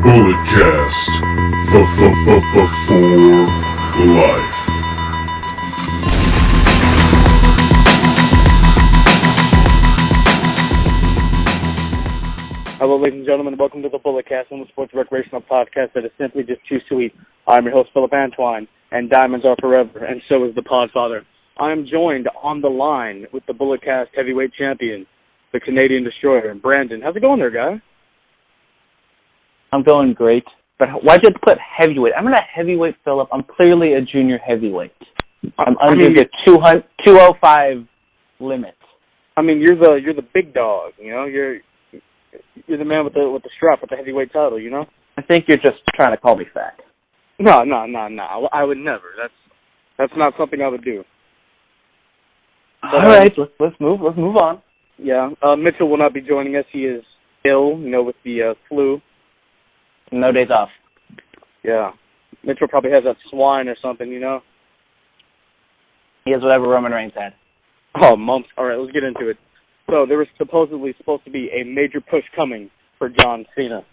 Bulletcast for life. Hello, ladies and gentlemen. Welcome to the Bulletcast, on the sports recreational podcast that is simply just too sweet. I'm your host, Philip Antoine, and diamonds are forever, and so is the Podfather. I am joined on the line with the Bulletcast heavyweight champion, the Canadian Destroyer, Brandon. How's it going there, guy? I'm going great. But why'd you put heavyweight? I'm not a heavyweight, Philip. I'm clearly a junior heavyweight. I'm under the 205 limit. I mean, you're the big dog. You know, you're the man with the strap, with the heavyweight title. You know. I think you're just trying to call me fat. No. I would never. That's not something I would do. But, all right, let's move on. Yeah, Mitchell will not be joining us. He is ill, with the flu. No days off. Yeah. Mitchell probably has that swine or something, He has whatever Roman Reigns had. Oh, mumps. All right, let's get into it. So there was supposedly supposed to be a major push coming for John Cena.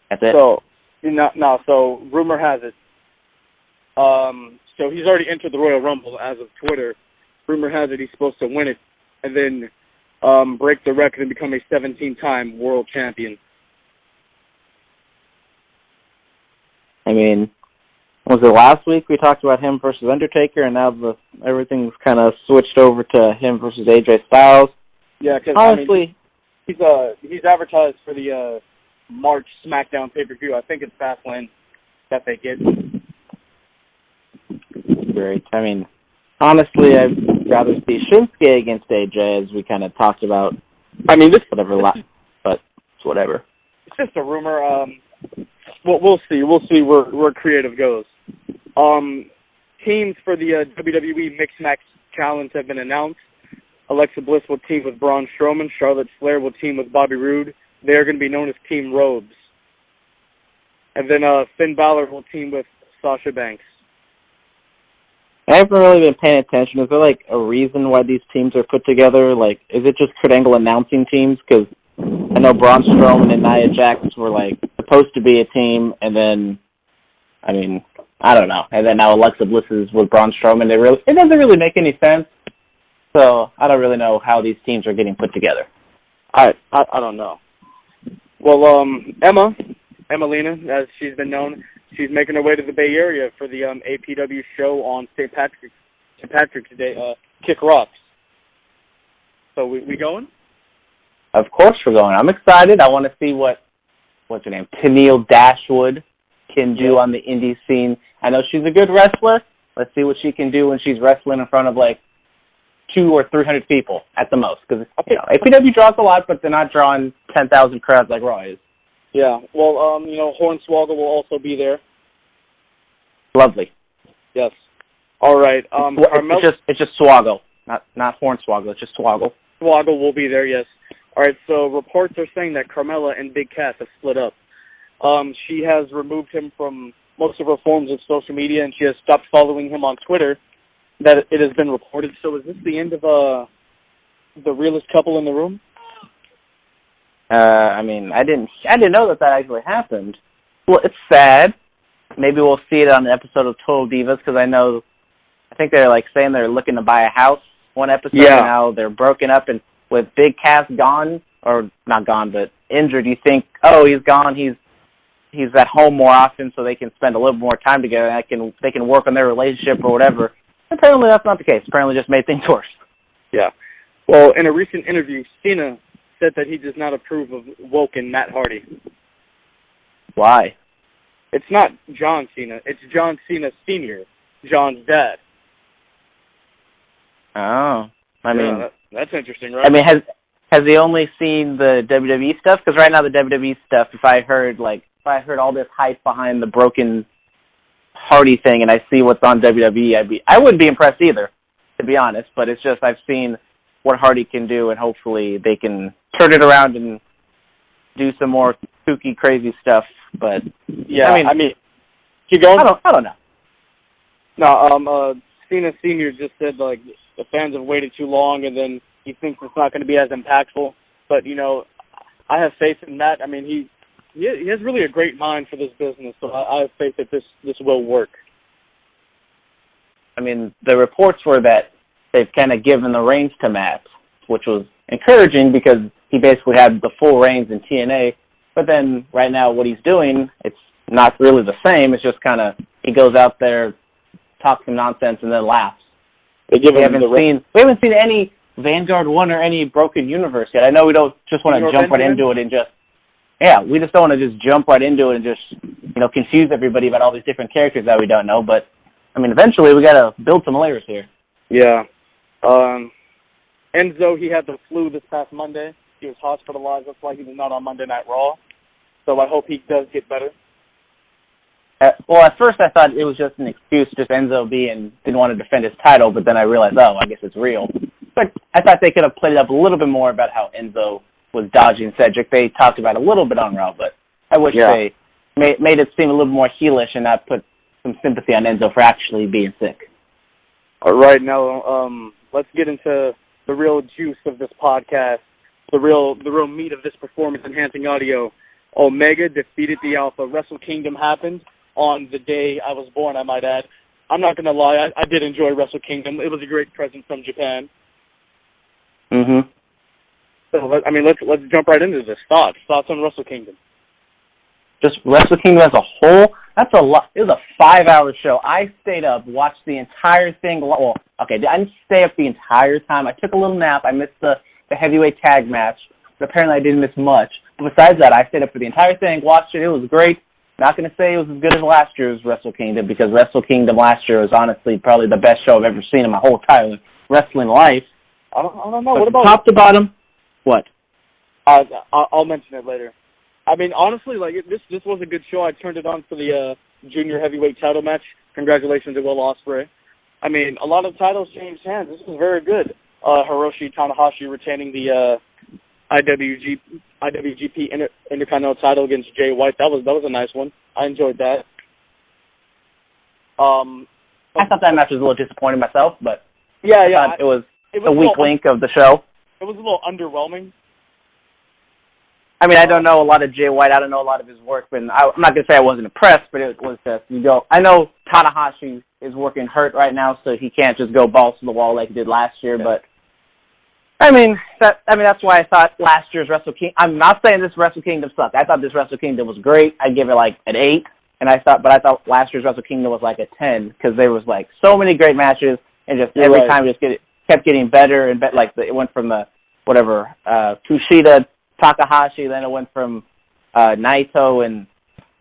That's it? So, so rumor has it. So he's already entered the Royal Rumble as of Twitter. Rumor has it he's supposed to win it and then break the record and become a 17-time world champion. I mean, was it last week we talked about him versus Undertaker, and now everything's kind of switched over to him versus AJ Styles? Yeah, because honestly, he's advertised for the March SmackDown pay-per-view. I think it's Fastlane that they get. Great. I mean, honestly, I'd rather see Shinsuke against AJ, as we kind of talked about. I mean, but it's whatever. It's just a rumor. We'll see. We'll see where creative goes. Teams for the WWE Mixed Match Challenge have been announced. Alexa Bliss will team with Braun Strowman. Charlotte Flair will team with Bobby Roode. They are going to be known as Team Robes. And then Finn Balor will team with Sasha Banks. I haven't really been paying attention. Is there, a reason why these teams are put together? Is it just Kurt Angle announcing teams? Because I know Braun Strowman and Nia Jax were, supposed to be a team, and then, I mean, I don't know. And then now Alexa Bliss is with Braun Strowman. It doesn't really make any sense. So I don't really know how these teams are getting put together. I don't know. Well, Emmalina, as she's been known, she's making her way to the Bay Area for the APW show on St. Patrick's Day, Kick Rocks. So we going? Of course we're going. I'm excited. I want to see what's her name, Tennille Dashwood can do on the indie scene. I know she's a good wrestler. Let's see what she can do when she's wrestling in front of 200 or 300 people at the most. Because APW draws a lot, but they're not drawing 10,000 crowds like Raw is. Yeah. Well, Hornswoggle will also be there. Lovely. Yes. All right. It's just Swoggle, not Hornswoggle. It's just Swoggle. Swoggle will be there. Yes. All right. So reports are saying that Carmella and Big Cass have split up. She has removed him from most of her forms of social media, and she has stopped following him on Twitter. That it has been reported. So is this the end of the realest couple in the room? I mean, I didn't know that actually happened. Well, it's sad. Maybe we'll see it on an episode of Total Divas, because I think they're saying they're looking to buy a house one episode. Yeah. And now they're broken up, and with Big Cass gone, or not gone, but injured, you think, he's gone, he's at home more often, so they can spend a little more time together, and they can work on their relationship or whatever. Apparently that's not the case. Apparently just made things worse. Yeah. Well, in a recent interview, Cena said that he does not approve of woken Matt Hardy. Why? It's not John Cena. It's John Cena Sr., John's dad. Oh. I mean... that's interesting, right? I mean, has he only seen the WWE stuff? Because right now the WWE stuff, if I heard all this hype behind the broken Hardy thing and I see what's on WWE, I wouldn't be impressed either, to be honest. But it's just I've seen what Hardy can do, and hopefully they can turn it around and do some more kooky, crazy stuff. But yeah, I mean, keep going. I don't know. No, Cena Sr. just said the fans have waited too long, and then he thinks it's not going to be as impactful. But I have faith in Matt. I mean, he has really a great mind for this business, so I have faith that this will work. I mean, the reports were that they've kind of given the reins to Matt, which was encouraging because he basically had the full reins in TNA. But then right now what he's doing, it's not really the same. It's just kind of he goes out there, talks some nonsense, and then laughs. We haven't seen any Vanguard 1 or any Broken Universe yet. I know we don't just want to jump right into it and just we just don't want to just jump right into it and just confuse everybody about all these different characters that we don't know. But I mean, eventually we got to build some layers here. Yeah. Enzo, he had the flu this past Monday. He was hospitalized. That's why he was not on Monday Night Raw. So I hope he does get better. Well, at first I thought it was just an excuse, just Enzo didn't want to defend his title, but then I realized, I guess it's real. But I thought they could have played it up a little bit more about how Enzo was dodging Cedric. They talked about it a little bit on Raw, but I wish they made it seem a little more heelish and not put some sympathy on Enzo for actually being sick. All right, now let's get into the real juice of this podcast, the real meat of this performance-enhancing audio. Omega defeated the Alpha. Wrestle Kingdom happened on the day I was born, I might add. I'm not going to lie, I did enjoy Wrestle Kingdom. It was a great present from Japan. Mm-hmm. So, let's jump right into this. Thoughts on Wrestle Kingdom? Just Wrestle Kingdom as a whole? That's a lot. It was a 5-hour show. I stayed up, watched the entire thing. Well, okay, I didn't stay up the entire time. I took a little nap. I missed the heavyweight tag match, but apparently I didn't miss much. But besides that, I stayed up for the entire thing, watched it. It was great. Not going to say it was as good as last year's Wrestle Kingdom, because Wrestle Kingdom last year was honestly probably the best show I've ever seen in my whole entire wrestling life. I don't know. But what about top to bottom? What? I'll mention it later. I mean, honestly, this was a good show. I turned it on for the junior heavyweight title match. Congratulations to Will Ospreay. I mean, a lot of titles changed hands. This was very good. Hiroshi Tanahashi retaining the IWGP Intercontinental title against Jay White. That was a nice one. I enjoyed that. I thought that match was a little disappointing myself, but it was a weak link of the show. It was a little underwhelming. I mean, I don't know a lot of Jay White. I don't know a lot of his work, but I'm not going to say I wasn't impressed, but it was just, I know Tanahashi is working hurt right now, so he can't just go balls to the wall like he did last year, but that's why I thought last year's Wrestle Kingdom. I'm not saying this Wrestle Kingdom sucked. I thought this Wrestle Kingdom was great. I'd give it an 8, and I thought last year's Wrestle Kingdom was a 10, because there was so many great matches, and just every time kept getting better and better. It went from Kushida, Takahashi, then it went from Naito and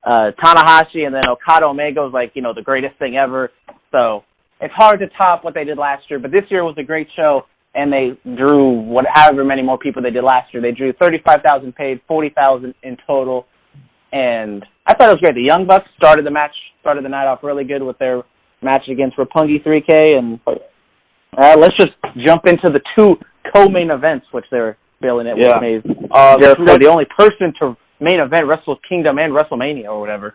Tanahashi, and then Okada Omega was the greatest thing ever. So it's hard to top what they did last year, but this year was a great show, and they drew however many more people they did last year. They drew 35,000 paid, 40,000 in total, and I thought it was great. The Young Bucks started the night off really good with their match against Roppongi 3K, and let's just jump into the 2 co-main events, which they're billing it with me. They're the only person to main event Wrestle Kingdom and WrestleMania or whatever.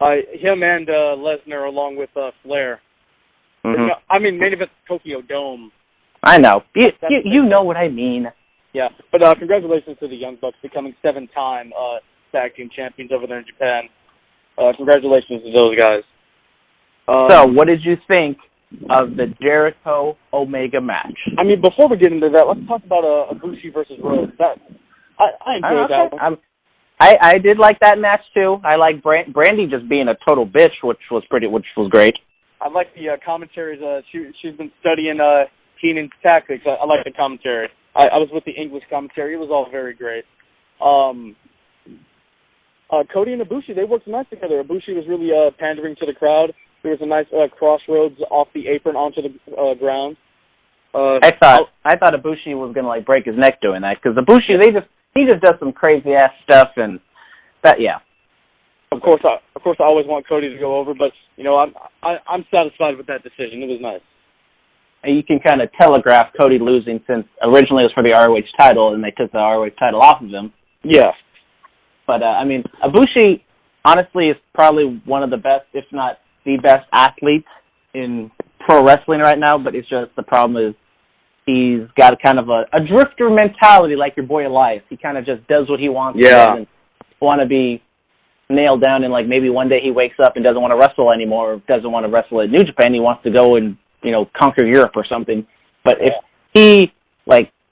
Him and Lesnar along with Flair. Mm-hmm. I mean, main event Tokyo Dome. I know. You know what I mean. Yeah, but congratulations to the Young Bucks becoming 7-time tag team champions over there in Japan. Congratulations to those guys. So, what did you think of the Jericho-Omega match? I mean, before we get into that, let's talk about Ibushi versus Rhodes. I enjoyed that one. I did like that match too. I like Brandy just being a total bitch, which was great. I like the commentaries. She's been studying Keenan's tactics. I like the commentary. I was with the English commentary. It was all very great. Cody and Ibushi, they worked nice together. Ibushi was really pandering to the crowd. There was a nice crossroads off the apron onto the ground. I thought Ibushi was gonna break his neck doing that, because Ibushi he just does some crazy ass stuff, and that Of course, I always want Cody to go over, but I'm satisfied with that decision. It was nice. And you can kind of telegraph Cody losing, since originally it was for the ROH title, and they took the ROH title off of him. Yeah. But Ibushi honestly is probably one of the best, if not the best athletes in pro wrestling right now, but it's just the problem is He's got kind of a drifter mentality like your boy Elias. He kind of just does what he wants. Yeah. He doesn't want to be nailed down, and like maybe one day he wakes up and doesn't want to wrestle anymore, or doesn't want to wrestle at New Japan. He wants to go and, conquer Europe or something. But if he,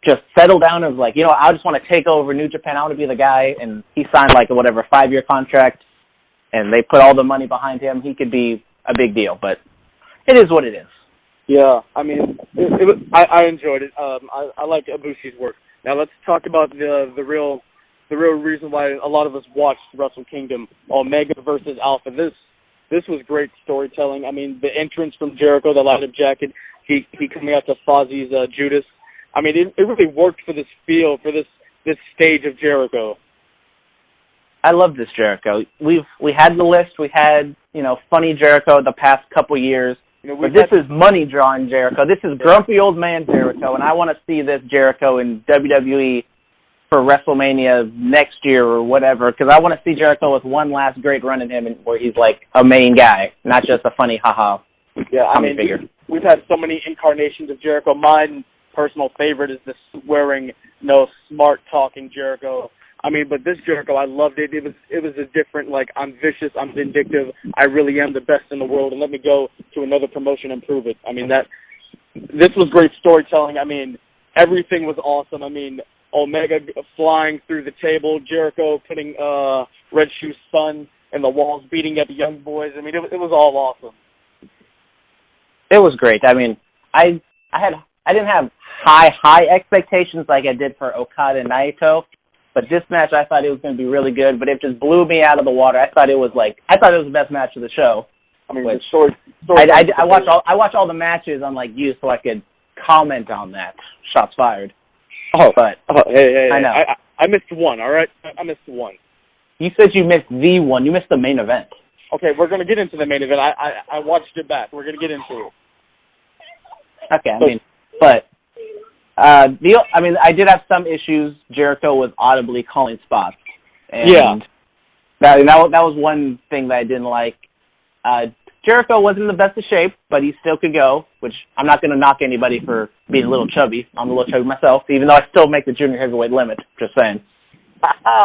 just settled down and was like, I just want to take over New Japan, I want to be the guy, and he signed 5-year contract, and they put all the money behind him, he could be a big deal. But it is what it is. Yeah, I mean, I enjoyed it. I like Ibushi's work. Now let's talk about the real reason why a lot of us watched Wrestle Kingdom, Omega versus Alpha. This was great storytelling. I mean, the entrance from Jericho, the light up jacket, he coming out to Fozzy's Judas. I mean, it really worked for this feel, for this stage of Jericho. I love this Jericho. We had the list. We had, funny Jericho the past couple years. But this is money-drawing Jericho. This is grumpy old man Jericho, and I want to see this Jericho in WWE for WrestleMania next year or whatever, because I want to see Jericho with one last great run in him where he's like a main guy, not just a funny ha-ha. Yeah, I mean, we've had so many incarnations of Jericho. My personal favorite is the swearing, smart-talking Jericho. I mean, but this Jericho, I loved it. It was a different, I'm vicious, I'm vindictive, I really am the best in the world, and let me go to another promotion and prove it. I mean, this was great storytelling. I mean, everything was awesome. I mean, Omega flying through the table, Jericho putting Red Shoe's son in the walls, beating up young boys. I mean, it was all awesome. It was great. I mean, I didn't have high expectations like I did for Okada and Naito. But this match, I thought it was going to be really good, but it just blew me out of the water. I thought it was the best match of the show. I mean, I watch all the matches on you so I could comment on that. Shots fired. Hey, I know. I missed one. All right, I missed one. You said you missed the one. You missed the main event. Okay, we're going to get into the main event. I watched it back. We're going to get into it. Okay, I did have some issues. Jericho was audibly calling spots. And that was one thing that I didn't like. Jericho wasn't in the best of shape, but he still could go, which I'm not going to knock anybody for being a little chubby. I'm a little chubby myself, even though I still make the junior heavyweight limit, just saying.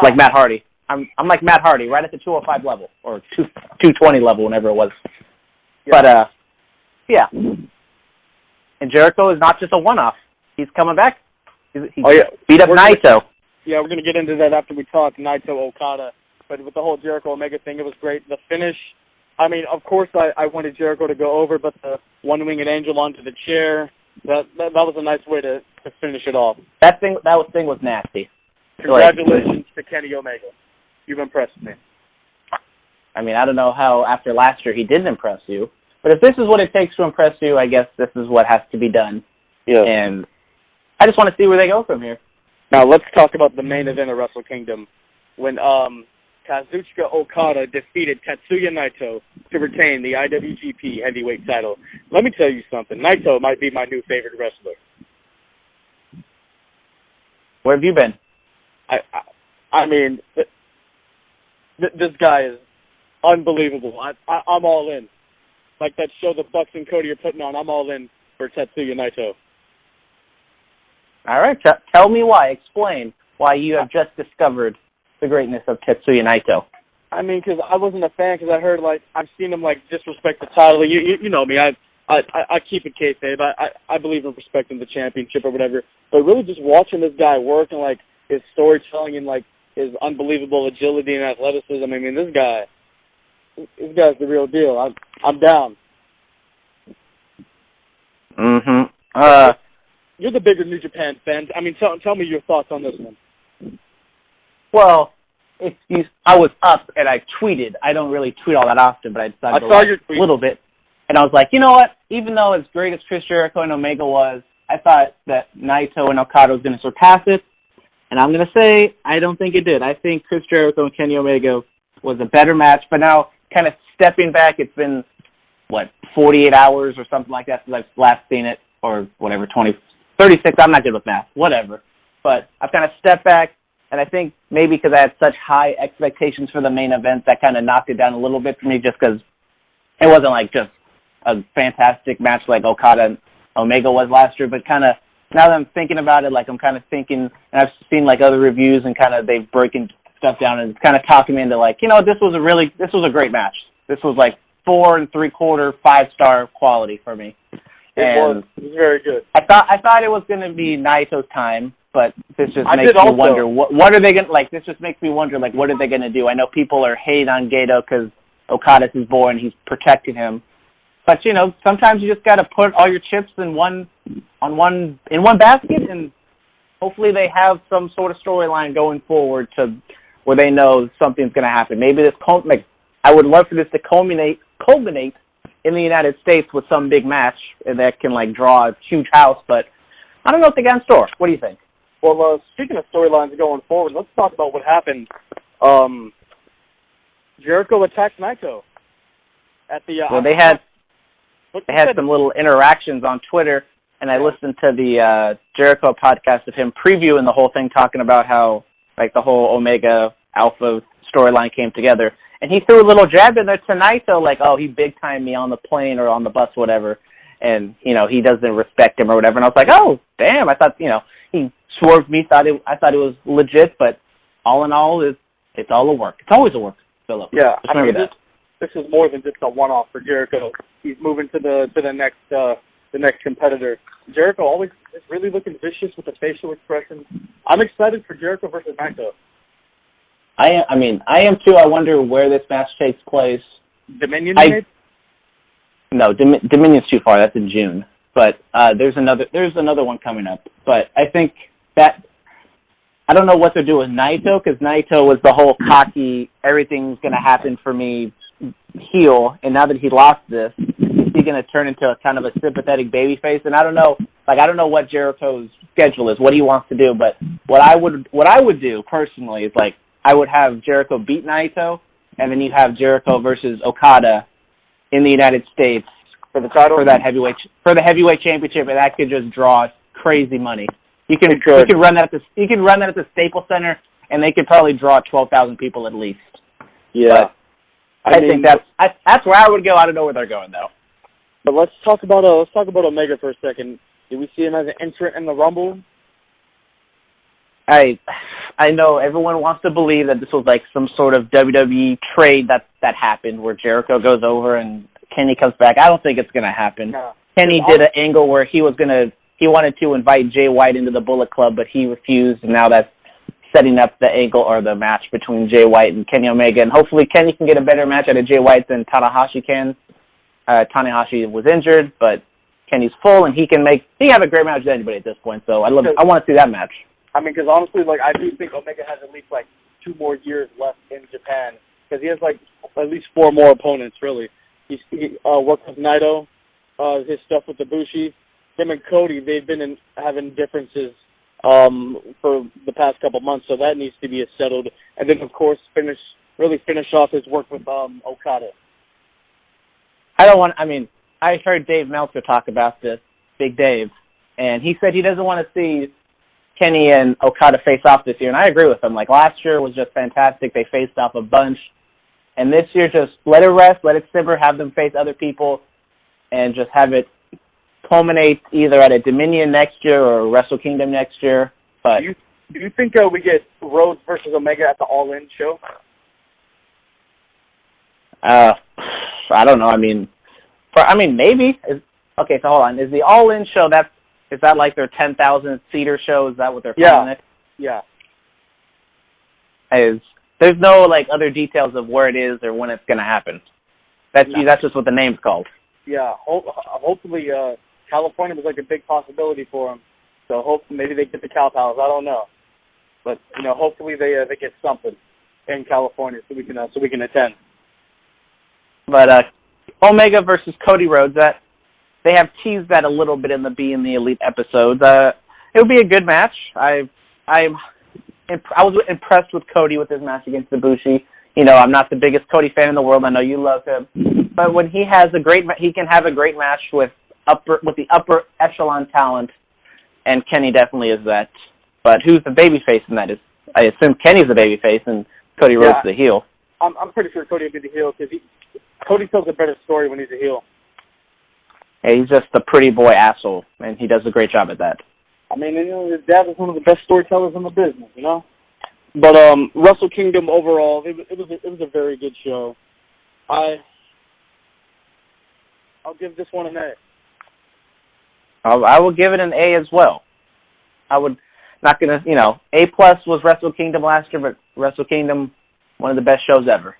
Like Matt Hardy. I'm like Matt Hardy, right at the 205 level, or 220 level, whenever it was. Yeah. But, yeah. And Jericho is not just a one-off. He's coming back. He beat up Naito. We're going to get into that after we talk Naito Okada. But with the whole Jericho Omega thing, it was great. The finish, I mean, of course I wanted Jericho to go over, but the one-winged angel onto the chair, that was a nice way to finish it off. That thing was nasty. Congratulations to Kenny Omega. You've impressed me. I mean, I don't know how after last year he didn't impress you, but if this is what it takes to impress you, I guess this is what has to be done. Yeah. And I just want to see where they go from here. Now let's talk about the main event of Wrestle Kingdom, when Kazuchika Okada defeated Tetsuya Naito to retain the IWGP Heavyweight title. Let me tell you something. Naito might be my new favorite wrestler. Where have you been? I mean, this guy is unbelievable. I'm all in. Like that show the Bucks and Cody are putting on, I'm all in for Tetsuya Naito. All right, tell me why. Explain why you have just discovered the greatness of Tetsuya Naito. I mean, because I wasn't a fan, because I heard, I've seen him, disrespect the title. You know me, I keep it kayfabe. I believe in respecting the championship or whatever. But really just watching this guy work and, his storytelling and, his unbelievable agility and athleticism, I mean, this guy's the real deal. I'm down. Mm-hmm. You're the bigger New Japan fan. I mean, tell me your thoughts on this one. Well, I was up and I tweeted. I don't really tweet all that often, but I decided a little bit. And I was like, you know what? Even though as great as Chris Jericho and Omega was, I thought that Naito and Okada was going to surpass it. And I'm going to say I don't think it did. I think Chris Jericho and Kenny Omega was a better match. But now, kind of stepping back, it's been, 48 hours or something like that since I've last seen it, or whatever, 36, I'm not good with math, whatever. But I've kind of stepped back, and I think maybe because I had such high expectations for the main event, that kind of knocked it down a little bit for me, just because it wasn't just a fantastic match like Okada and Omega was last year, but kind of now that I'm thinking about it, like I'm kind of thinking, and I've seen like other reviews and kind of they've broken stuff down and it's kind of talking me into like, this was a great match. This was like 4 3/4, 5-star quality for me. It was very good. I thought it was going to be Naito's time, but this just makes me wonder what are they going to like. This just makes me wonder like what are they going to do? I know people are hating on Gato because Okada's his boy and he's protecting him, but sometimes you just got to put all your chips in one basket, and hopefully they have some sort of storyline going forward to where they know something's going to happen. Maybe I would love for this to culminate in the United States with some big match that can like draw a huge house, but I don't know if they got in store. What do you think? Well, speaking of storylines going forward, let's talk about what happened. Jericho attacked Naito at the. Well, they had some little interactions on Twitter, and I listened to the Jericho podcast of him previewing the whole thing, talking about how like the whole Omega Alpha storyline came together. And he threw a little jab in there to Naito, like, oh, he big-timed me on the plane or on the bus, whatever. And, he doesn't respect him or whatever. And I was like, oh, damn. I thought, he swerved me. I thought it was legit. But all in all, it's all a work. It's always a work, Philip. Yeah, this is more than just a one-off for Jericho. He's moving to the next competitor. Jericho always is really looking vicious with the facial expressions. I'm excited for Jericho versus Naito. I am too. I wonder where this match takes place. Dominion, No, Dominion's too far. That's in June. But there's another one coming up. But I think that I don't know what they're doing with Naito, because Naito was the whole cocky, everything's going to happen for me heel, and now that he lost this, is he going to turn into a kind of a sympathetic babyface? And I don't know what Jericho's schedule is, what he wants to do. But what I would do personally is like, I would have Jericho beat Naito, and then you have Jericho versus Okada in the United States for the title, for the heavyweight championship, and that could just draw crazy money. You can run that at the Staples Center, and they could probably draw 12,000 people at least. Yeah, but I think that's where I would go. I don't know where they're going though. But let's talk about Omega for a second. Did we see him as an entrant in the Rumble? I know everyone wants to believe that this was like some sort of WWE trade that happened where Jericho goes over and Kenny comes back. I don't think it's going to happen. No. Kenny did an angle where he wanted to invite Jay White into the Bullet Club, but he refused, and now that's setting up the angle or the match between Jay White and Kenny Omega, and hopefully Kenny can get a better match out of Jay White than Tanahashi can. Tanahashi was injured, but Kenny's full, and he can have a great match with anybody at this point, so I want to see that match. I mean, because honestly, like, I do think Omega has at least, like, 2 more years left in Japan. Because he has, like, at least 4 more opponents, really. He worked with Naito, his stuff with Ibushi. Him and Cody, they've been having differences for the past couple months, so that needs to be settled. And then, of course, finish off his work with Okada. I heard Dave Meltzer talk about this, Big Dave, and he said he doesn't want to see Kenny and Okada face off this year, and I agree with him. Like, last year was just fantastic. They faced off a bunch. And this year, just let it rest, let it simmer, have them face other people, and just have it culminate either at a Dominion next year or Wrestle Kingdom next year. But do you think we get Rhodes versus Omega at the All In show? I don't know. Maybe. Okay, so hold on. Is the All In show is that like their 10,000 seater show? Is that what they're calling it? Yeah. There's no like other details of where it is or when it's going to happen. That's just what the name's called. Yeah. Hopefully, California was like a big possibility for them. So hopefully maybe they get the Cow Palace. I don't know, but hopefully they get something in California so we can attend. But Omega versus Cody Rhodes, that they have teased that a little bit in the Be in the Elite episodes. It would be a good match. I was impressed with Cody with his match against Ibushi. I'm not the biggest Cody fan in the world. I know you love him, but when he can have a great match with the upper echelon talent, and Kenny definitely is that. But who's the babyface in that? I assume Kenny's the babyface and Cody Rhodes the heel. I'm pretty sure Cody will be the heel because Cody tells a better story when he's a heel. Yeah, he's just a pretty boy asshole, and he does a great job at that. I mean, you know, his dad was one of the best storytellers in the business, you know. But Wrestle Kingdom overall, it was a very good show. I'll give this one an A. I will give it an A as well. I would not gonna, you know, A+ was Wrestle Kingdom last year, but Wrestle Kingdom, one of the best shows ever.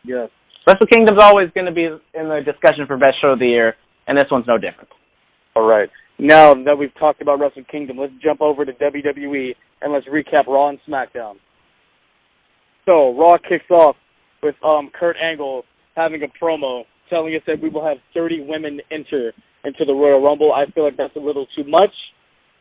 Yes. Wrestle Kingdom's always going to be in the discussion for best show of the year, and this one's no different. All right. Now that we've talked about Wrestle Kingdom, let's jump over to WWE and let's recap Raw and SmackDown. So Raw kicks off with Kurt Angle having a promo telling us that we will have 30 women enter into the Royal Rumble. I feel like that's a little too much,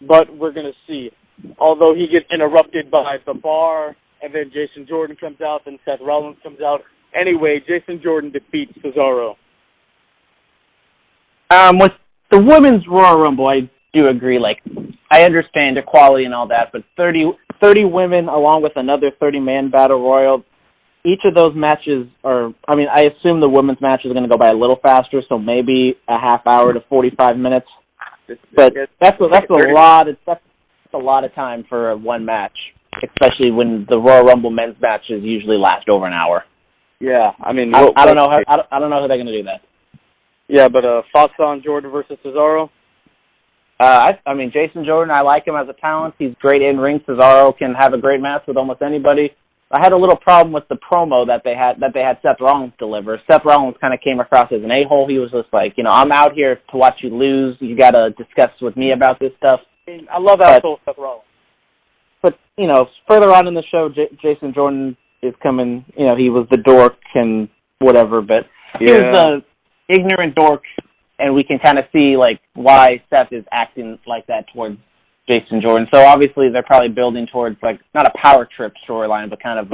but we're going to see. Although he gets interrupted by The Bar, and then Jason Jordan comes out, then Seth Rollins comes out. Anyway, Jason Jordan defeats Cesaro. With the women's Royal Rumble, I do agree. Like, I understand equality and all that, but 30 women along with another 30-man battle royal, each of those matches are, I mean, I assume the women's match is going to go by a little faster, so maybe a half hour to 45 minutes. But that's a lot of time for one match, especially when the Royal Rumble men's matches usually last over an hour. Yeah, I mean, I don't know how they're going to do that. Yeah, but Fasson Jordan versus Cesaro. I mean, Jason Jordan, I like him as a talent. He's great in ring. Cesaro can have a great match with almost anybody. I had a little problem with the promo that they had Seth Rollins deliver. Seth Rollins kind of came across as an a-hole. He was just like, you know, I'm out here to watch you lose. You got to discuss with me about this stuff. I mean, I love asshole Seth Rollins. But, you know, further on in the show, Jason Jordan is coming, you know, he was the dork and whatever, but he was the ignorant dork, and we can kind of see, like, why Seth is acting like that towards Jason Jordan. So obviously they're probably building towards, like, not a power trip storyline, but kind of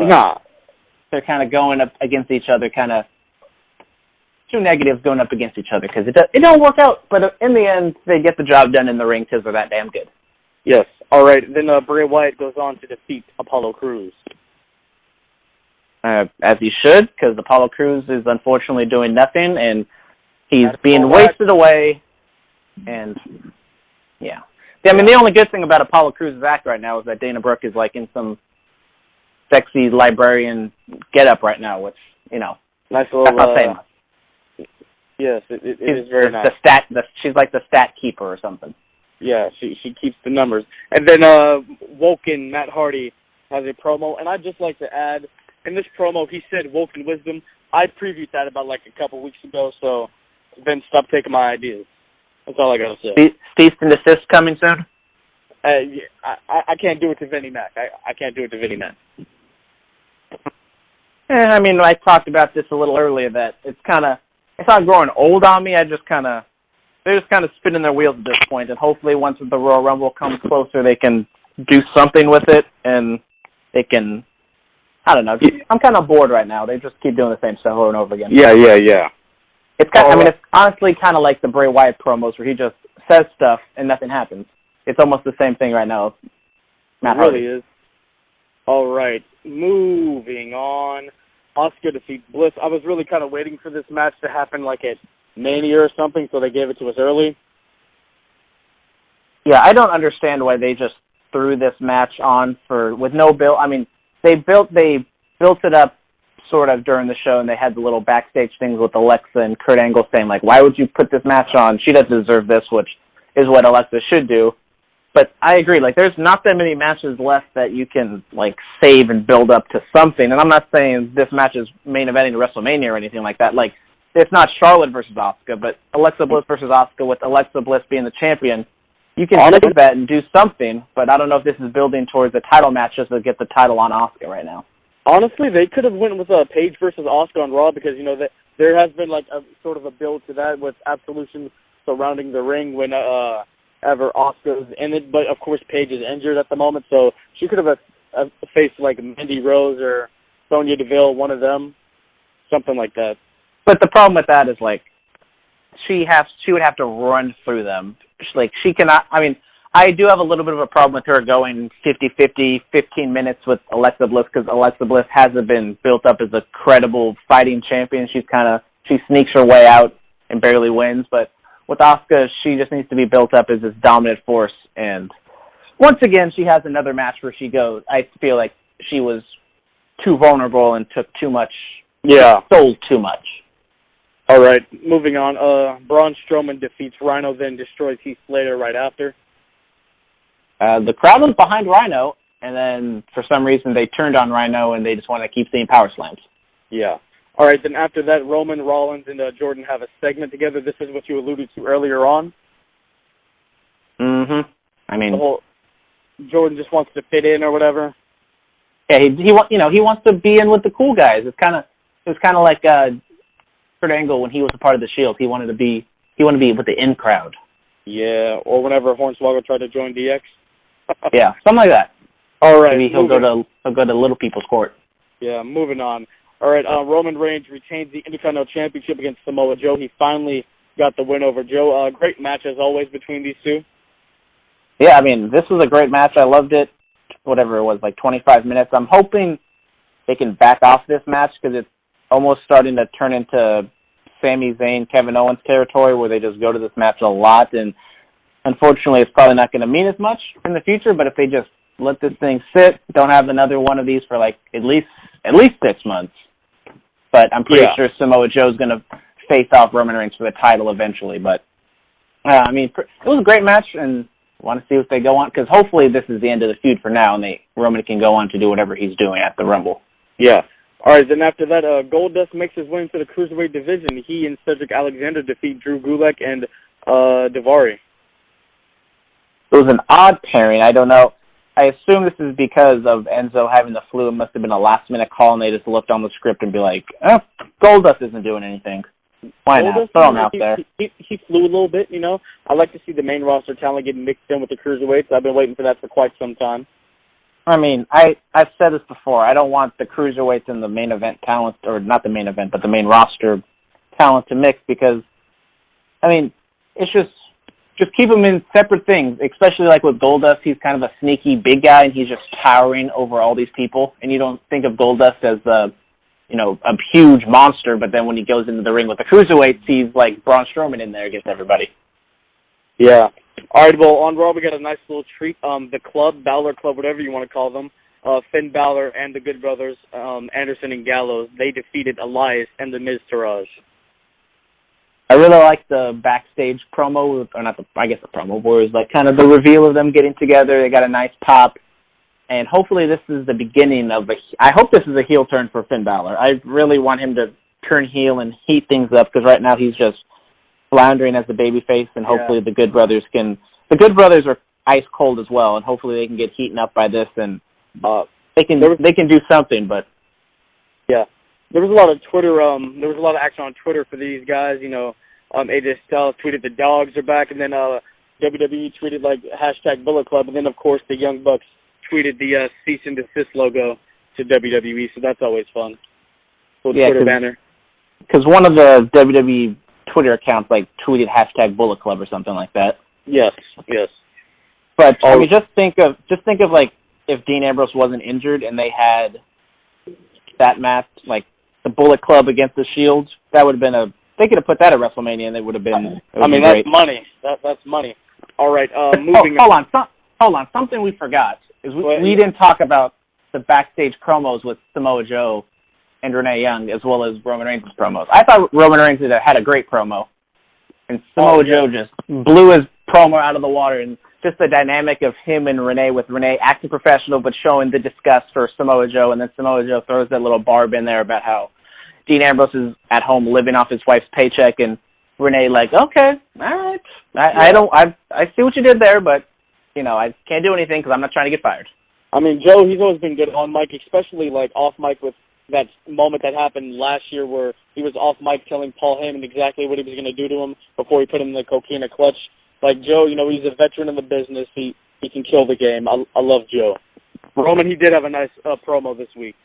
they're kind of going up against each other, kind of two negatives going up against each other, because it don't work out, but in the end, they get the job done in the ring because they're that damn good. Yes. All right. Then Bray Wyatt goes on to defeat Apollo Crews. As he should, because Apollo Crews is unfortunately doing nothing, and he's being wasted away, and yeah. I mean, the only good thing about Apollo Crews' act right now is that Dana Brooke is, like, in some sexy librarian get-up right now, which, you know, nice little, that's not saying much. Yes, it is very nice. She's like the stat keeper or something. Yeah, she keeps the numbers. And then Woken, Matt Hardy, has a promo, and I'd just like to add, in this promo, he said Woken Wisdom. I previewed that about, like, a couple weeks ago, so then stop taking my ideas. That's all I got to say. Cease and desist coming soon? Yeah, I can't do it to Vinnie Mac. I can't do it to Vinnie Mac. I mean, I talked about this a little earlier, that it's not growing old on me. They're just kind of spinning their wheels at this point, and hopefully once the Royal Rumble comes closer, they can do something with it, and they can, I don't know. I'm kind of bored right now. They just keep doing the same stuff over and over again. Yeah. It's it's honestly kind of like the Bray Wyatt promos where he just says stuff and nothing happens. It's almost the same thing right now. Matt Hardy. It really is. All right, moving on. Asuka defeats Bliss. I was really kind of waiting for this match to happen like at Mania or something, so they gave it to us early. Yeah, I don't understand why they just threw this match on with no build. I mean, they built it up sort of during the show, and they had the little backstage things with Alexa and Kurt Angle saying, like, why would you put this match on? She doesn't deserve this, which is what Alexa should do. But I agree, like, there's not that many matches left that you can, like, save and build up to something. And I'm not saying this match is main eventing WrestleMania or anything like that. Like, it's not Charlotte versus Asuka, but Alexa Bliss versus Asuka with Alexa Bliss being the champion. You can do that and do something, but I don't know if this is building towards a title match just to get the title on Asuka right now. Honestly, they could have went with Paige versus Asuka on Raw, because, you know, that there has been, like, a sort of a build to that with Absolution surrounding the ring whenever Asuka's in it. But, of course, Paige is injured at the moment, so she could have faced, like, Mandy Rose or Sonya Deville, one of them, something like that. But the problem with that is, like, she would have to run through them. Like, she cannot, I mean, I do have a little bit of a problem with her going 50-50, 15 minutes with Alexa Bliss, because Alexa Bliss hasn't been built up as a credible fighting champion. She sneaks her way out and barely wins. But with Asuka, she just needs to be built up as this dominant force. And once again, she has another match where she goes, I feel like she was too vulnerable and took too much. Yeah. Sold too much. All right, moving on. Braun Strowman defeats Rhino, then destroys Heath Slater right after. The crowd was behind Rhino, and then for some reason they turned on Rhino and they just want to keep seeing power slams. Yeah. All right, then after that, Roman, Rollins, and Jordan have a segment together. This is what you alluded to earlier on. Mm-hmm. I mean, Jordan just wants to fit in or whatever. Yeah, he wants to be in with the cool guys. It was kind of like Kurt Angle when he was a part of the Shield. He wanted to be with the in crowd. Yeah, or whenever Hornswoggle tried to join DX. Yeah, something like that. All right, maybe he'll go to Little People's Court. Yeah, moving on. All right, Roman Reigns retains the Intercontinental Championship against Samoa Joe. He finally got the win over Joe. Great match as always between these two. Yeah, I mean, this was a great match. I loved it. Whatever it was, like 25 minutes. I'm hoping they can back off this match because it's almost starting to turn into Sami Zayn, Kevin Owens territory where they just go to this match a lot. And unfortunately, it's probably not going to mean as much in the future. But if they just let this thing sit, don't have another one of these for like at least 6 months. But I'm pretty sure Samoa Joe's going to face off Roman Reigns for the title eventually. But I mean, it was a great match, and want to see what they go on, because hopefully this is the end of the feud for now, and Roman can go on to do whatever he's doing at the Rumble. Yeah. All right, then after that, Goldust makes his way into the Cruiserweight division. He and Cedric Alexander defeat Drew Gulak and Daivari. It was an odd pairing. I don't know. I assume this is because of Enzo having the flu. It must have been a last-minute call, and they just looked on the script and be like, Goldust isn't doing anything. Why not? Throw him out there. He flew a little bit, you know. I like to see the main roster talent get mixed in with the cruiserweights. I've been waiting for that for quite some time. I mean, I've said this before. I don't want the cruiserweights and the main event talent, or not the main event, but the main roster talent to mix because, I mean, it's just keep them in separate things, especially like with Goldust. He's kind of a sneaky big guy, and he's just towering over all these people, and you don't think of Goldust as a huge monster, but then when he goes into the ring with the cruiserweights, he's like Braun Strowman in there against everybody. Yeah. All right, well, on Raw, we got a nice little treat. The club, Balor Club, whatever you want to call them, Finn Balor and the Good Brothers, Anderson and Gallows, they defeated Elias and the Miz Taraj. I really like the backstage promo, or not the promo, where it was like kind of the reveal of them getting together. They got a nice pop. And hopefully this is the beginning of I hope this is a heel turn for Finn Balor. I really want him to turn heel and heat things up because right now he's just floundering as the babyface, and hopefully the Good Brothers are ice cold as well, and hopefully they can get heated up by this and they can do something. But yeah, there was a lot of action on Twitter for these guys. You know, AJ Styles tweeted the dogs are back, and then WWE tweeted like #Bullet Club, and then of course the Young Bucks tweeted the cease and desist logo to WWE, so that's always fun. Little Twitter banner. Because one of the WWE Twitter accounts like tweeted #Bullet Club or something like that. Yes. But I mean, just think of like if Dean Ambrose wasn't injured and they had that match, like the Bullet Club against the Shield, that would have been they could have put that at WrestleMania and it would have been. That's great. money. That's money. All right. Hold on. Something we forgot is we didn't talk about the backstage promos with Samoa Joe and Renee Young as well as Roman Reigns' promos. I thought Roman Reigns had a great promo, and Samoa Joe just blew his promo out of the water, and just the dynamic of him and Renee, with Renee acting professional but showing the disgust for Samoa Joe, and then Samoa Joe throws that little barb in there about how Dean Ambrose is at home living off his wife's paycheck, and Renee like, okay, all right, I see what you did there, but I can't do anything because I'm not trying to get fired. I mean, Joe, he's always been good on mic, especially like off mic with that moment that happened last year where he was off mic telling Paul Heyman exactly what he was going to do to him before he put him in the cocaine clutch. Like Joe, he's a veteran in the business. He can kill the game. I love Joe. Roman, he did have a nice promo this week.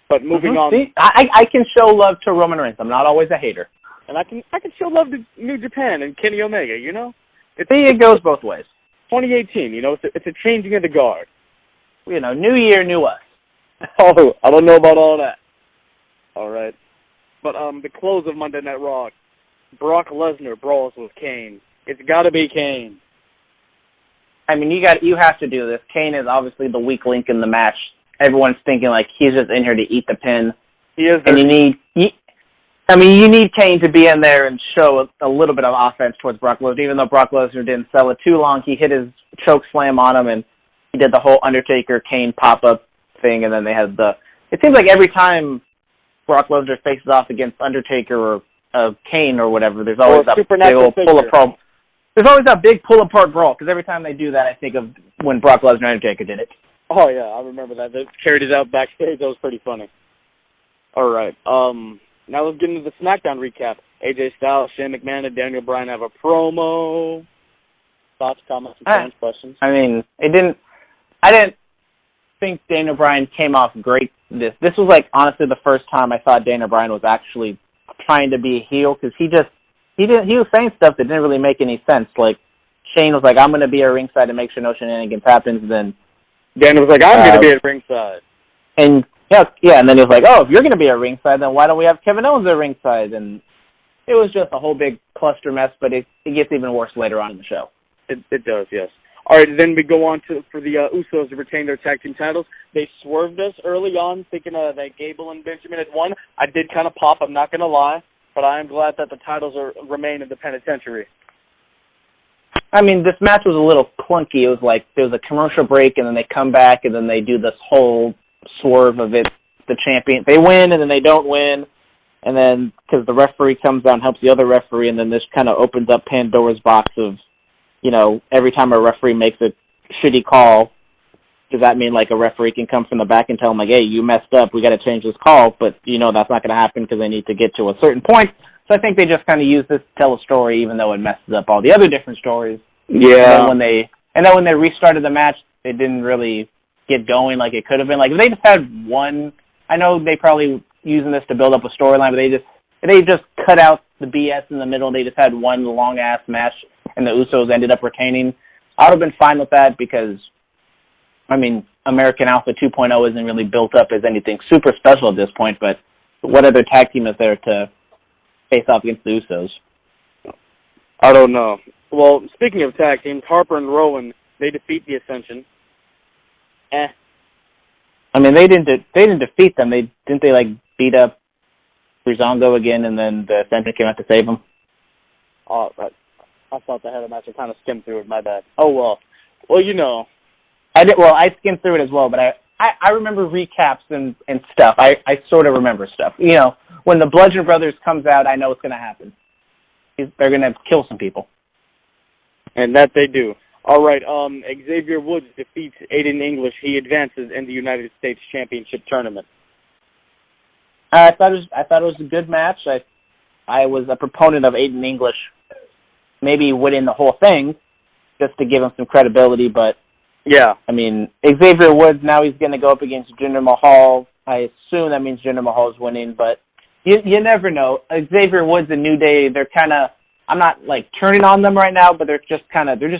But moving on. See, I can show love to Roman Reigns. I'm not always a hater. And I can show love to New Japan and Kenny Omega, It goes both ways. 2018, it's a changing of the guard. New year, new us. Oh, I don't know about all that. All right. But the close of Monday Night Raw, Brock Lesnar brawls with Kane. It's got to be Kane. I mean, you have to do this. Kane is obviously the weak link in the match. Everyone's thinking like he's just in here to eat the pin. He is. And you need Kane to be in there and show a little bit of offense towards Brock Lesnar. Even though Brock Lesnar didn't sell it too long, he hit his choke slam on him, and he did the whole Undertaker-Kane pop-up thing, and then they had it seems like every time Brock Lesnar faces off against Undertaker or Kane or whatever, there's always that big old pull-apart. There's always that big pull-apart brawl, because every time they do that, I think of when Brock Lesnar and Undertaker did it. Oh, yeah, I remember that. They carried it out backstage. That was pretty funny. All right. Now let's get into the SmackDown recap. AJ Styles, Shane McMahon, and Daniel Bryan have a promo. Thoughts, comments, and fans' questions? I mean, I didn't think Daniel Bryan came off great. This was, like, honestly the first time I thought Daniel Bryan was actually trying to be a heel, because he was saying stuff that didn't really make any sense. Like, Shane was like, I'm going to be at ringside to make sure no shenanigans happens, and then Daniel was like, I'm going to be at ringside. And yeah, and then he was like, oh, if you're going to be at ringside, then why don't we have Kevin Owens at ringside? And it was just a whole big cluster mess, but it gets even worse later on in the show. It does, yes. All right, then we go on for the Usos to retain their tag team titles. They swerved us early on, thinking that Gable and Benjamin had won. I did kind of pop, I'm not going to lie, but I am glad that the titles remain in the penitentiary. I mean, this match was a little clunky. It was like there was a commercial break, and then they come back, and then they do this whole swerve of it. The champion, they win, and then they don't win, and then because the referee comes out and helps the other referee, and then this kind of opens up Pandora's box of, every time a referee makes a shitty call, does that mean like a referee can come from the back and tell them like, hey, you messed up, we got to change this call, but that's not going to happen because they need to get to a certain point. So I think they just kind of use this to tell a story, even though it messes up all the other different stories. Yeah. And then when they restarted the match, it didn't really get going like it could have been. Like if they just had one, I know they probably using this to build up a storyline, but they just cut out the BS in the middle. They just had one long ass match, and the Usos ended up retaining. I would have been fine with that because, I mean, American Alpha 2.0 isn't really built up as anything super special at this point. But what other tag team is there to face off against the Usos? I don't know. Well, speaking of tag teams, Harper and Rowan, they defeat the Ascension. I mean, they didn't defeat them. Didn't they beat up Breezango again, and then the Ascension came out to save them? Oh, I thought they had a match. I kind of skimmed through it. My bad. Oh well. Well, I did. Well, I skimmed through it as well, but I remember recaps and stuff. I sort of remember stuff. When the Bludgeon Brothers comes out, I know what's going to happen. They're going to kill some people. And that they do. All right, Xavier Woods defeats Aiden English. He advances in the United States Championship tournament. I thought it was a good match. I was a proponent of Aiden English maybe winning the whole thing just to give him some credibility, but yeah. I mean, Xavier Woods, now he's going to go up against Jinder Mahal. I assume that means Jinder Mahal is winning, but you never know. Xavier Woods and New Day, they're kind of, I'm not turning on them right now, but they're just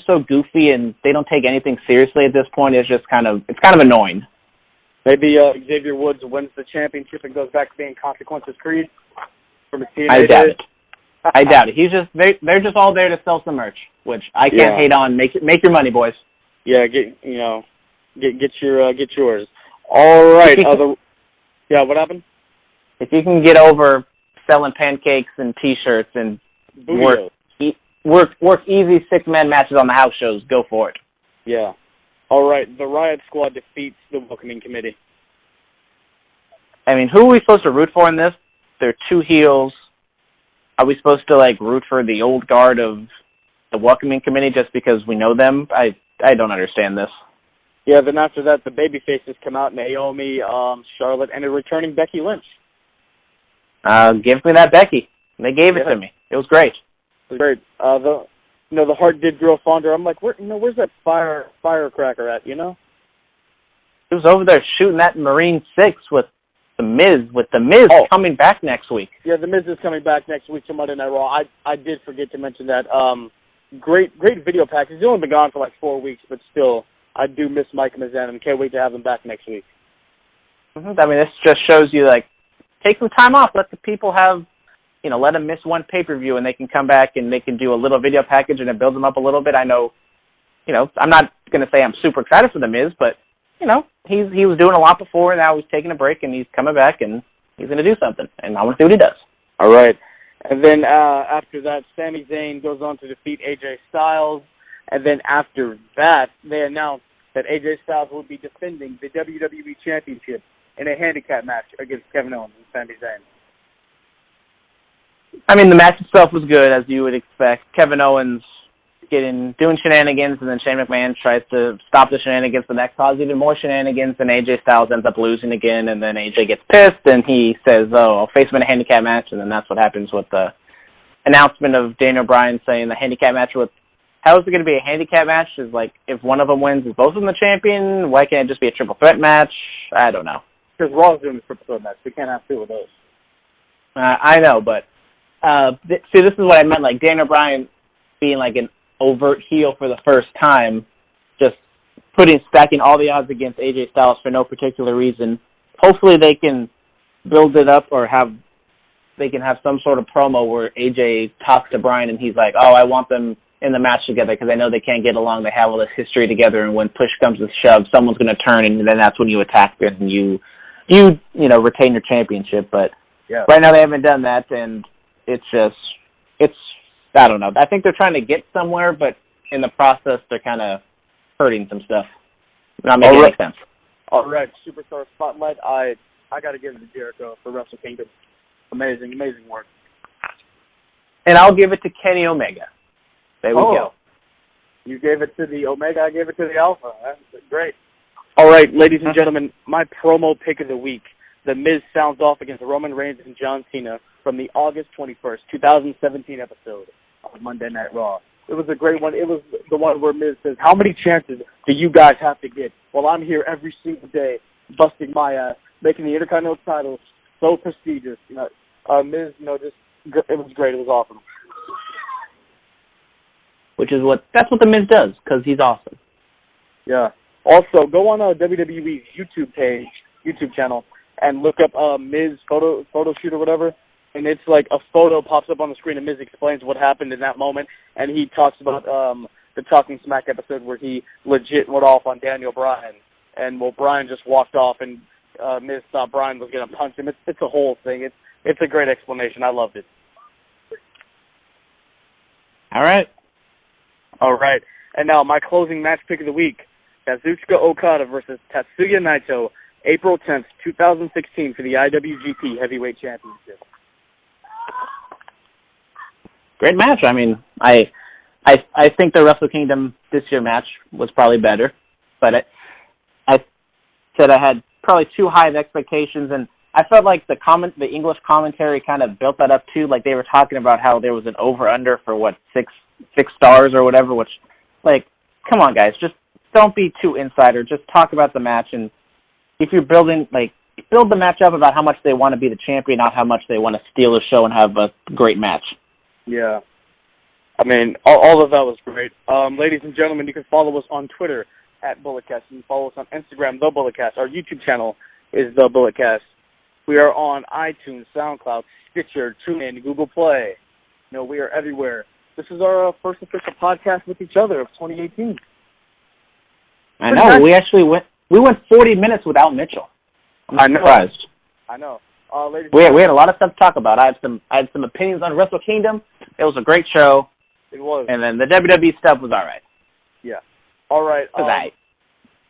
so goofy and they don't take anything seriously at this point. It's kind of annoying. Maybe Xavier Woods wins the championship and goes back to being Consequences Creed from his TNA I doubt days. it. I doubt it. They're just all there to sell some merch, which I can't hate on. Make your money, boys. Yeah, get yours. All right. What happened? If you can get over selling pancakes and T-shirts and work easy 6-man matches on the house shows, go for it. Yeah. All right. The Riot Squad defeats the Welcoming Committee. I mean, who are we supposed to root for in this? They're two heels. Are we supposed to root for the old guard of the Welcoming Committee just because we know them? I don't understand this. Yeah, then after that, the babyfaces come out, Naomi, Charlotte, and a returning Becky Lynch. Give me that Becky. They gave it to me. It was great. It was great. The heart did grow fonder. I'm like, where's that firecracker at? He was over there shooting that Marine 6 with the Miz coming back next week. Yeah, the Miz is coming back next week to Monday Night Raw. I did forget to mention that. Great video package. He's only been gone for 4 weeks, but still, I do miss Mike Mizanin and can't wait to have him back next week. Mm-hmm. I mean, this just shows you, take some time off. Let the people have, let them miss one pay-per-view and they can come back and they can do a little video package and it builds them up a little bit. I know, I'm not going to say I'm super excited for The Miz, but, he was doing a lot before, and now he's taking a break, and he's coming back, and he's going to do something, and I want to see what he does. All right. And then after that, Sami Zayn goes on to defeat AJ Styles, and then after that, they announced that AJ Styles will be defending the WWE Championship in a handicap match against Kevin Owens and Sami Zayn. I mean, the match itself was good, as you would expect. Kevin Owens doing shenanigans, and then Shane McMahon tries to stop the shenanigans, and that caused even more shenanigans, and AJ Styles ends up losing again, and then AJ gets pissed, and he says, I'll face him in a handicap match, and then that's what happens with the announcement of Daniel Bryan saying the handicap match how is it going to be a handicap match? Is like, if one of them wins, is both of them the champion? Why can't it just be a triple threat match? I don't know. Because Raw's doing the triple threat match. We can't have two of those. I know, but see, this is what I meant, like Daniel Bryan being like an overt heel for the first time, just stacking all the odds against AJ Styles for no particular reason. Hopefully they can build it up, or they can have some sort of promo where AJ talks to Bryan and he's like, I want them in the match together because I know they can't get along. They have all this history together, and when push comes to shove, someone's going to turn, and then that's when you attack them and you retain your championship. But right now they haven't done that, and it's I don't know. I think they're trying to get somewhere, but in the process, they're kind of hurting some stuff. Not making any sense. All right, Superstar Spotlight. I got to give it to Jericho for Wrestle Kingdom. Amazing work. And I'll give it to Kenny Omega. There we go. You gave it to the Omega, I gave it to the Alpha. That's great. All right, ladies and gentlemen, my promo pick of the week. The Miz sounds off against Roman Reigns and John Cena from the August 21st, 2017 episode of Monday Night Raw. It was a great one. It was the one where Miz says, how many chances do you guys have to get? Well, I'm here every single day, busting my ass, making the Intercontinental title so prestigious. Miz, it was great. It was awesome. That's what the Miz does, because he's awesome. Yeah. Also, go on WWE's YouTube channel, and look up Miz photo shoot or whatever, and it's like a photo pops up on the screen, and Miz explains what happened in that moment, and he talks about the Talking Smack episode where he legit went off on Daniel Bryan, and Bryan just walked off, and Miz thought Bryan was going to punch him. It's a whole thing. It's a great explanation. I loved it. All right. And now my closing match pick of the week, Kazuchika Okada versus Tatsuya Naito, April 10th, 2016 for the IWGP Heavyweight Championship. Great match. I mean, I think the Wrestle Kingdom this year match was probably better, but I said I had probably too high of expectations, and I felt like the English commentary kind of built that up too. Like they were talking about how there was an over/under for six stars or whatever. Which, like, come on, guys, just don't be too insider. Just talk about the match, and if you're build the match up about how much they want to be the champion, not how much they want to steal the show and have a great match. Yeah. I mean, all of that was great. Ladies and gentlemen, you can follow us on Twitter at BulletCast. You can follow us on Instagram, The BulletCast. Our YouTube channel is The BulletCast. We are on iTunes, SoundCloud, Stitcher, TuneIn, Google Play. We are everywhere. This is our first official podcast with each other of 2018. I know. We went 40 minutes without Mitchell. I'm surprised. I know. We had a lot of stuff to talk about. I had some opinions on Wrestle Kingdom. It was a great show. It was. And then the WWE stuff was all right. Yeah. All right.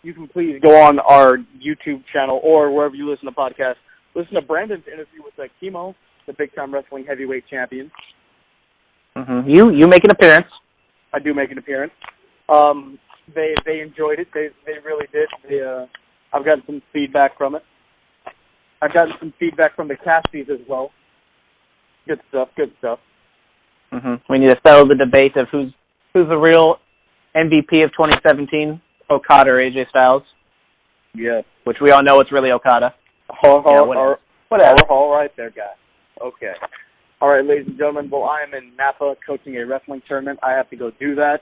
You can please go on our YouTube channel or wherever you listen to podcasts. Listen to Brandon's interview with Kimo, the big-time wrestling heavyweight champion. Mm-hmm. You make an appearance. I do make an appearance. They enjoyed it. They really did. I've gotten some feedback from it. I've gotten some feedback from the casties as well. Good stuff. Mm-hmm. We need to settle the debate of who's the real MVP of 2017, Okada or AJ Styles. Yeah. Which we all know it's really Okada. Whatever. All right there, guys. Okay. All right, ladies and gentlemen. Well, I am in Napa coaching a wrestling tournament. I have to go do that.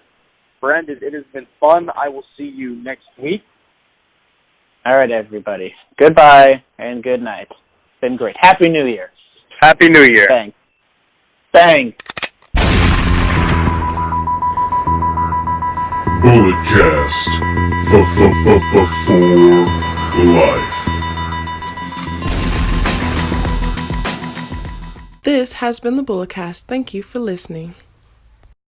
Brandon, it has been fun. I will see you next week. All right, everybody. Goodbye and good night. It's been great. Happy New Year. Happy New Year. Thanks. Bulletcast for life. This has been the Bulletcast. Thank you for listening.